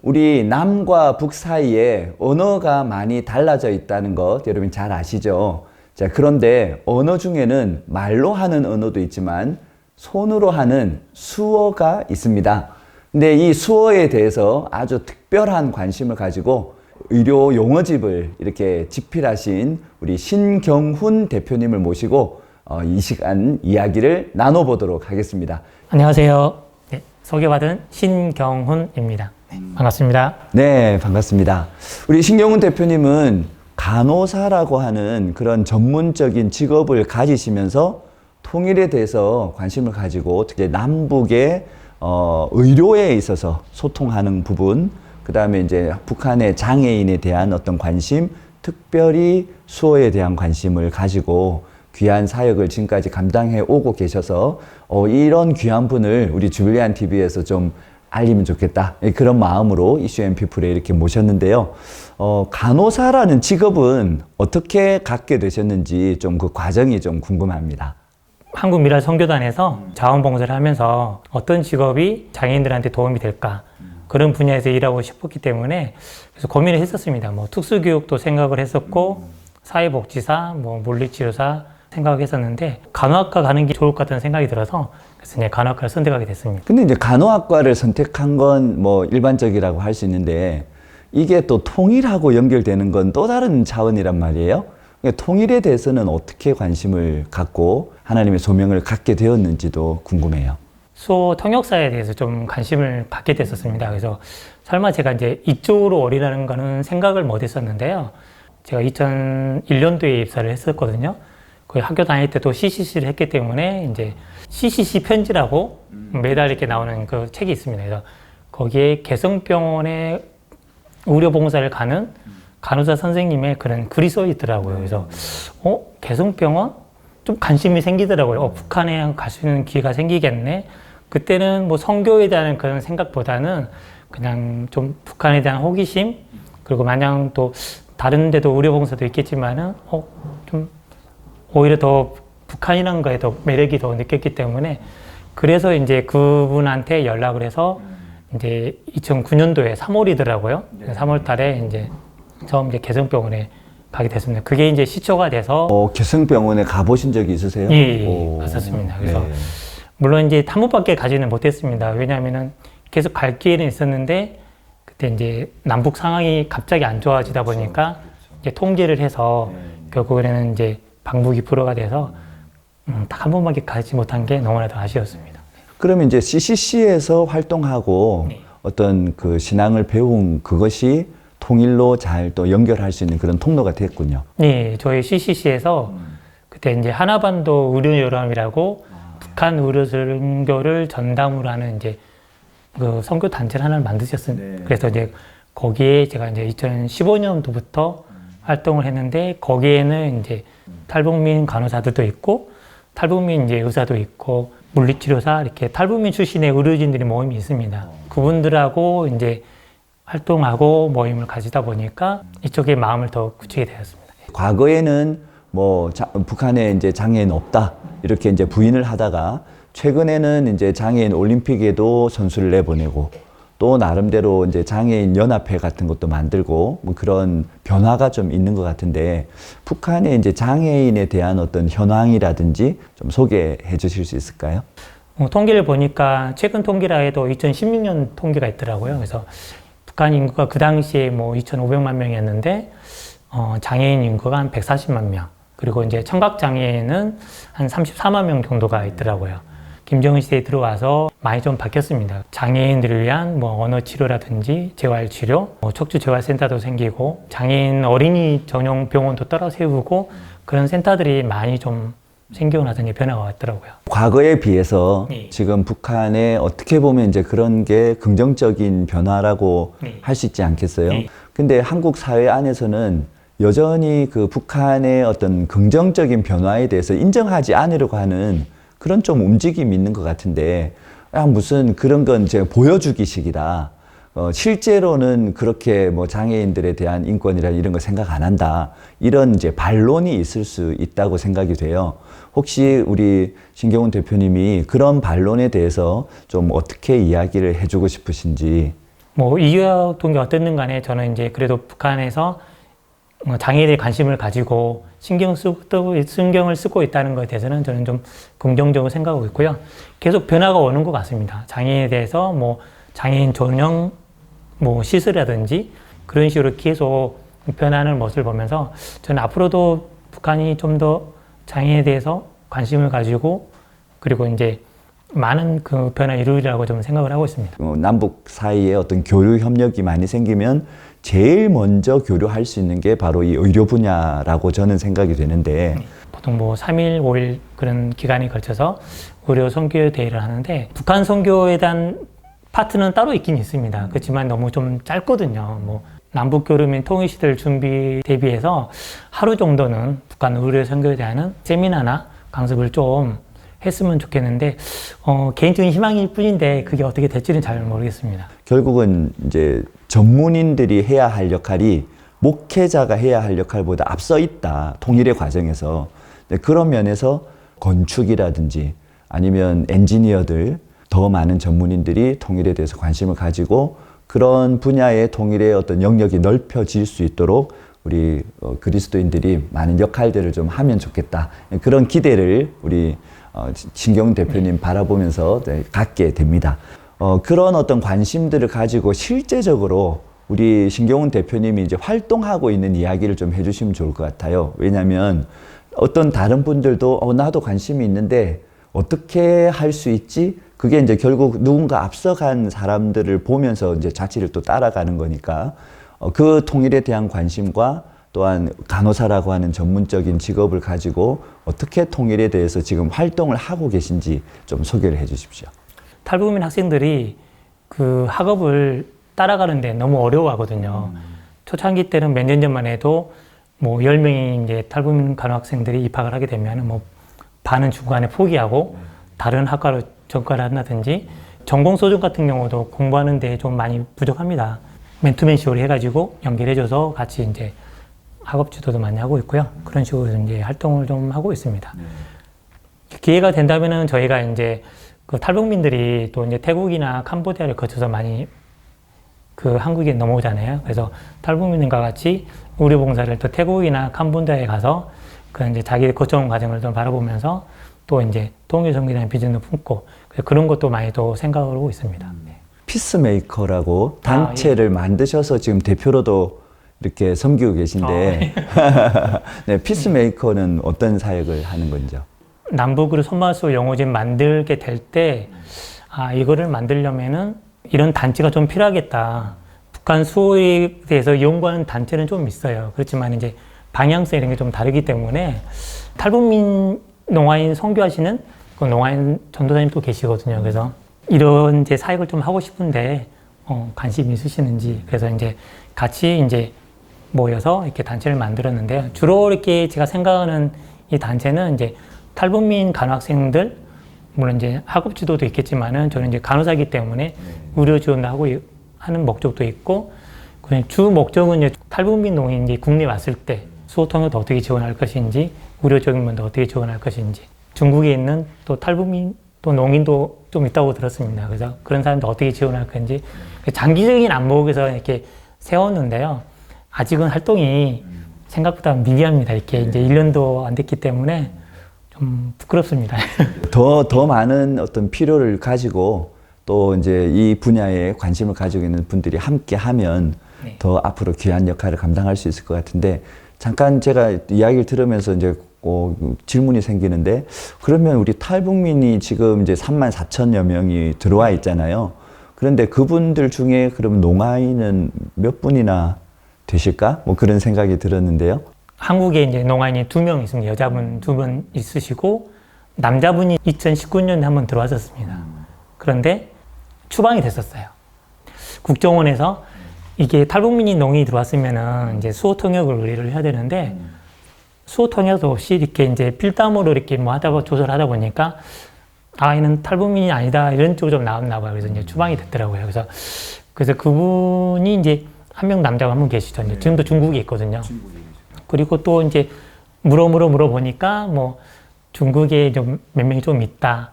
우리 남과 북 사이에 언어가 많이 달라져 있다는 것 여러분 잘 아시죠? 자, 그런데 언어 중에는 말로 하는 언어도 있지만 손으로 하는 수어가 있습니다. 근데 이 수어에 대해서 아주 특별한 관심을 가지고 의료 용어집을 이렇게 집필하신 우리 신경훈 대표님을 모시고 이 시간 이야기를 나눠보도록 하겠습니다. 안녕하세요. 네, 소개받은 신경훈입니다. 네, 반갑습니다. 네, 반갑습니다. 우리 신경훈 대표님은 간호사라고 하는 그런 전문적인 직업을 가지시면서 통일에 대해서 관심을 가지고 특히 남북의 의료에 있어서 소통하는 부분, 그 다음에 이제 북한의 장애인에 대한 어떤 관심, 특별히 수어에 대한 관심을 가지고 귀한 사역을 지금까지 감당해 오고 계셔서 이런 귀한 분을 우리 주빌리안 TV에서 좀 알리면 좋겠다. 그런 마음으로 이슈 앤 피플에 이렇게 모셨는데요. 간호사라는 직업은 어떻게 갖게 되셨는지 좀 그 과정이 좀 궁금합니다. 한국미랄 선교단에서 자원봉사를 하면서 어떤 직업이 장애인들한테 도움이 될까 그런 분야에서 일하고 싶었기 때문에 그래서 고민을 했었습니다. 뭐 특수교육도 생각을 했었고 사회복지사, 뭐 물리치료사 생각했었는데 간호학과 가는 게 좋을 것 같다는 생각이 들어서 그래서 이제 간호학과를 선택하게 됐습니다. 근데 이제 간호학과를 선택한 건 뭐 일반적이라고 할 수 있는데 이게 또 통일하고 연결되는 건 또 다른 차원이란 말이에요. 그러니까 통일에 대해서는 어떻게 관심을 갖고 하나님의 소명을 갖게 되었는지도 궁금해요. 수호 통역사에 대해서 좀 관심을 갖게 됐었습니다. 그래서 설마 제가 이제 이쪽으로 오리라는 거는 생각을 못 했었는데요. 제가 2001년도에 입사를 했었거든요. 거의 학교 다닐 때도 CCC를 했기 때문에 이제 CCC 편지라고 매달 이렇게 나오는 그 책이 있습니다. 그래서 거기에 개성병원에 의료봉사를 가는 간호사 선생님의 그런 글이 써 있더라고요. 그래서 개성병원? 좀 관심이 생기더라고요. 북한에 갈 수 있는 기회가 생기겠네. 그때는 뭐 선교에 대한 그런 생각보다는 그냥 좀 북한에 대한 호기심, 그리고 마냥 또 다른 데도 의료봉사도 있겠지만은 좀 오히려 더 북한이라는 거에 더 매력이 더 느꼈기 때문에 그래서 이제 그분한테 연락을 해서 이제 2009년도에 3월이더라고요. 3월 달에 이제 처음 이제 개성병원에 가게 됐습니다. 그게 이제 시초가 돼서 개성병원에 가보신 적이 있으세요? 예, 갔었습니다. 그래서 네. 물론 이제 탐험밖에 가지는 못했습니다. 왜냐하면은 계속 갈 기회는 있었는데 그때 이제 남북 상황이 갑자기 안 좋아지다 보니까 이제 통제를 해서 결국에는 이제 방북이 불허가 돼서 딱 한 번밖에 가지 못한 게 너무나도 아쉬웠습니다. 그러면 이제 CCC에서 활동하고 네. 어떤 그 신앙을 배운 그것이 통일로 잘 또 연결할 수 있는 그런 통로가 됐군요. 네, 저희 CCC에서 그때 이제 하나반도 의료요람이라고 북한 의료 선교를 전담으로 하는 이제 그 선교 단체를 하나를 만드셨습니다. 그래서 이제 거기에 제가 이제 2015년도부터 활동을 했는데 거기에는 이제 탈북민 간호사들도 있고 탈북민 이제 의사도 있고 물리치료사 이렇게 탈북민 출신의 의료진들이 모임이 있습니다. 그분들하고 이제 활동하고 모임을 가지다 보니까 이쪽에 마음을 더 굳히게 되었습니다. 과거에는 뭐 북한에 이제 장애인 없다 이렇게 이제 부인을 하다가 최근에는 이제 장애인 올림픽에도 선수를 내보내고 또 나름대로 이제 장애인 연합회 같은 것도 만들고 뭐 그런 변화가 좀 있는 것 같은데 북한의 이제 장애인에 대한 어떤 현황이라든지 좀 소개해 주실 수 있을까요? 통계를 보니까 최근 통계라 해도 2016년 통계가 있더라고요. 그래서 북한 인구가 그 당시에 뭐 2,500만 명이었는데 장애인 인구가 한 140만 명, 그리고 이제 청각 장애인은 한 34만 명 정도가 있더라고요. 김정은 시대에 들어와서 많이 좀 바뀌었습니다. 장애인들을 위한 뭐 언어 치료라든지 재활 치료, 척추 재활 센터도 생기고 장애인 어린이 전용 병원도 따라 세우고 그런 센터들이 많이 좀 생겨나더니 변화가 왔더라고요. 과거에 비해서 네. 지금 북한에 어떻게 보면 이제 그런 게 긍정적인 변화라고 네. 할 수 있지 않겠어요? 네. 근데 한국 사회 안에서는 여전히 그 북한의 어떤 긍정적인 변화에 대해서 인정하지 않으려고 하는 그런 좀 움직임이 있는 것 같은데 무슨 그런 건 제가 보여주기식이다. 실제로는 그렇게 뭐 장애인들에 대한 인권이라 이런 거 생각 안 한다. 이런 이제 반론이 있을 수 있다고 생각이 돼요. 혹시 우리 신경훈 대표님이 그런 반론에 대해서 좀 어떻게 이야기를 해주고 싶으신지. 뭐 이유와 동기가 어떻든 간에 저는 이제 그래도 북한에서 장애에 대해 관심을 가지고 신경을 쓰고 있다는 것에 대해서는 저는 좀 긍정적으로 생각하고 있고요. 계속 변화가 오는 것 같습니다. 장애에 대해서 뭐 장애인 전용 뭐 시설이라든지 그런 식으로 계속 변하는 모습을 보면서 저는 앞으로도 북한이 좀 더 장애에 대해서 관심을 가지고 그리고 이제 많은 그 변화 이루리라고 좀 생각을 하고 있습니다. 남북 사이에 어떤 교류 협력이 많이 생기면 제일 먼저 교류할 수 있는 게 바로 이 의료 분야라고 저는 생각이 되는데 보통 뭐 3일, 5일 그런 기간에 걸쳐서 의료 선교 대회를 하는데 북한 선교에 대한 파트는 따로 있긴 있습니다. 그렇지만 너무 좀 짧거든요. 뭐 남북 교류 및 통일 시설 준비 대비해서 하루 정도는 북한 의료 선교에 대한 세미나나 강습을 좀 했으면 좋겠는데 개인적인 희망일 뿐인데 그게 어떻게 될지는 잘 모르겠습니다. 결국은 이제 전문인들이 해야 할 역할이 목회자가 해야 할 역할보다 앞서 있다. 통일의 과정에서. 그런 면에서 건축이라든지 아니면 엔지니어들 더 많은 전문인들이 통일에 대해서 관심을 가지고 그런 분야의 통일의 어떤 영역이 넓혀질 수 있도록 우리 그리스도인들이 많은 역할들을 좀 하면 좋겠다. 그런 기대를 우리 신경훈 대표님 바라보면서 갖게 됩니다. 그런 어떤 관심들을 가지고 실제적으로 우리 신경훈 대표님이 이제 활동하고 있는 이야기를 좀 해주시면 좋을 것 같아요. 왜냐하면 어떤 다른 분들도 나도 관심이 있는데 어떻게 할 수 있지? 그게 이제 결국 누군가 앞서간 사람들을 보면서 이제 자취를 또 따라가는 거니까 그 통일에 대한 관심과 또한 간호사라고 하는 전문적인 직업을 가지고 어떻게 통일에 대해서 지금 활동을 하고 계신지 좀 소개를 해 주십시오. 탈북민 학생들이 그 학업을 따라가는데 너무 어려워하거든요. 초창기 때는 몇 년 전만 해도 뭐 10명이 이제 탈북민 간호학생들이 입학을 하게 되면 뭐 반은 중간에 포기하고 다른 학과로 전과를 한다든지 전공 소중 같은 경우도 공부하는 데 좀 많이 부족합니다. 맨투맨식으로 해가지고 연결해줘서 같이 이제 학업 지도도 많이 하고 있고요. 그런 식으로 이제 활동을 좀 하고 있습니다. 기회가 된다면은 저희가 이제 그 탈북민들이 또 이제 태국이나 캄보디아를 거쳐서 많이 그 한국에 넘어오잖아요. 그래서 탈북민과 같이 의료 봉사를 또 태국이나 캄보디아에 가서 그 이제 자기 거쳐온 과정을 좀 바라보면서 또 이제 통일 선교에 대한 비전도 품고 그런 것도 많이 또 생각을 하고 있습니다. 피스메이커라고 단체를 만드셔서 지금 대표로도 이렇게 섬기고 계신데 네, 피스메이커는 어떤 사역을 하는 건죠? 남북으로 손맛으로 영호진 만들게 될 때 이거를 만들려면은 이런 단체가 좀 필요하겠다. 북한 수호에 대해서 연구하는 단체는 좀 있어요. 그렇지만 이제 방향성 이런 게 좀 다르기 때문에 탈북민 농아인 선교하시는 그 농아인 전도사님도 계시거든요. 그래서 이런 이제 사역을 좀 하고 싶은데 관심 있으시는지 그래서 이제 같이 이제 모여서 이렇게 단체를 만들었는데요. 주로 이렇게 제가 생각하는 이 단체는 이제 탈북민 간호학생들 물론 이제 학업 지도도 있겠지만은 저는 이제 간호사이기 때문에 의료 지원도 하고 하는 목적도 있고 주 목적은 이제 탈북민 농인이 국내에 왔을 때 수호 통역도 어떻게 지원할 것인지 의료적인 면도 어떻게 지원할 것인지 중국에 있는 또 탈북민 또 농인도 좀 있다고 들었습니다. 그래서 그런 사람들 어떻게 지원할 건지 장기적인 안목에서 이렇게 세웠는데요. 아직은 활동이 생각보다 미비합니다. 이렇게 이제 1년도 안 됐기 때문에 좀 부끄럽습니다. 더 많은 어떤 필요를 가지고 또 이제 이 분야에 관심을 가지고 있는 분들이 함께 하면 더 앞으로 귀한 역할을 감당할 수 있을 것 같은데 잠깐 제가 이야기를 들으면서 이제 질문이 생기는데 그러면 우리 탈북민이 지금 이제 34,000여 명이 들어와 있잖아요. 그런데 그분들 중에 그럼 농아인은 몇 분이나 되실까? 뭐 그런 생각이 들었는데요. 한국에 이제 농아인이 2명 있습니다. 여자분 2분 있으시고 남자분이 2019년에 한번 들어왔었습니다. 그런데 추방이 됐었어요. 국정원에서 이게 탈북민이 농인이 들어왔으면은 이제 수호 통역을 의뢰를 해야 되는데 수호 통역도 없이 이렇게 이제 필담으로 이렇게 뭐 하다가 조사를 하다 보니까 얘는 탈북민이 아니다 이런 쪽으로 좀 나왔나 봐요. 그래서 이제 추방이 됐더라고요. 그래서 그분이 이제 한 명 남자가 한 분 계시죠. 이제 지금도 중국에 있거든요. 그리고 또 이제 물어보니까 뭐 중국에 좀 몇 명이 좀 있다.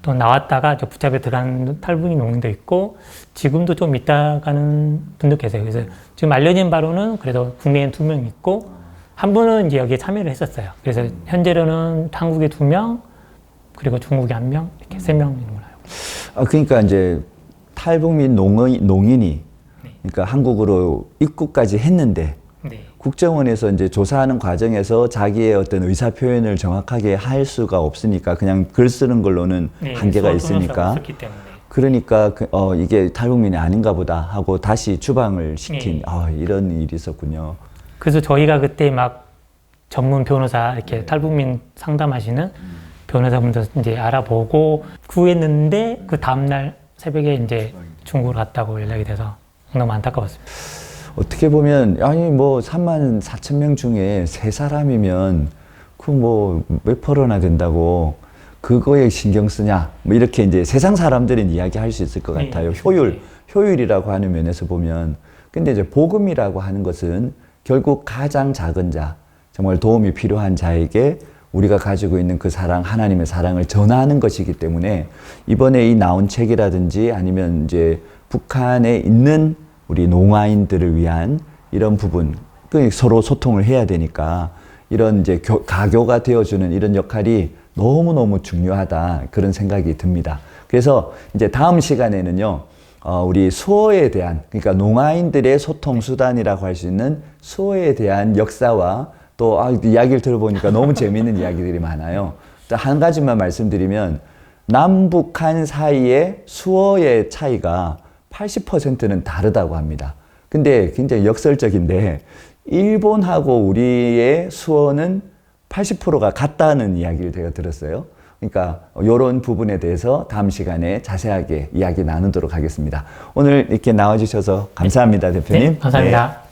또 나왔다가 저 붙잡혀 들어간 탈북민 농민도 있고 지금도 좀 있다가는 분도 계세요. 그래서 지금 알려진 바로는 그래도 국내에 2명 있고 한 분은 이제 여기에 참여를 했었어요. 그래서 현재로는 한국에 2명 그리고 중국에 1명 이렇게 3명 있는 걸로 알고 있습니다. 그러니까 이제 탈북민 농인이 네. 그러니까 한국으로 입국까지 했는데 네. 국정원에서 이제 조사하는 과정에서 자기의 어떤 의사 표현을 정확하게 할 수가 없으니까 그냥 글 쓰는 걸로는 네, 한계가 수어 통역사가 있으니까 없었기 때문에. 그러니까 이게 탈북민이 아닌가 보다 하고 다시 추방을 시킨 네. 이런 일이 있었군요. 그래서 저희가 그때 막 전문 변호사 이렇게 탈북민 상담하시는 변호사분들 이제 알아보고 구했는데 그 다음날 새벽에 이제 중국으로 갔다고 연락이 돼서 너무 안타까웠습니다. 어떻게 보면 아니 뭐 3만 4천 명 중에 3사람이면 그 뭐 몇 %나 된다고 그거에 신경 쓰냐 뭐 이렇게 이제 세상 사람들은 이야기할 수 있을 것 네, 같아요. 네. 효율이라고 하는 면에서 보면 근데 이제 복음이라고 하는 것은 결국 가장 작은 자 정말 도움이 필요한 자에게 우리가 가지고 있는 그 사랑, 하나님의 사랑을 전하는 것이기 때문에 이번에 이 나온 책이라든지 아니면 이제 북한에 있는 우리 농아인들을 위한 이런 부분, 서로 소통을 해야 되니까 이런 이제 가교가 되어주는 이런 역할이 너무너무 중요하다 그런 생각이 듭니다. 그래서 이제 다음 시간에는요, 우리 수어에 대한, 그러니까 농아인들의 소통 수단이라고 할 수 있는 수어에 대한 역사와 또 이야기를 들어보니까 너무 재미있는 이야기들이 많아요. 한 가지만 말씀드리면 남북한 사이의 수어의 차이가 80%는 다르다고 합니다. 근데 굉장히 역설적인데 일본하고 우리의 수어는 80%가 같다는 이야기를 제가 들었어요. 그러니까 이런 부분에 대해서 다음 시간에 자세하게 이야기 나누도록 하겠습니다. 오늘 이렇게 나와주셔서 감사합니다, 대표님. 네, 감사합니다. 네.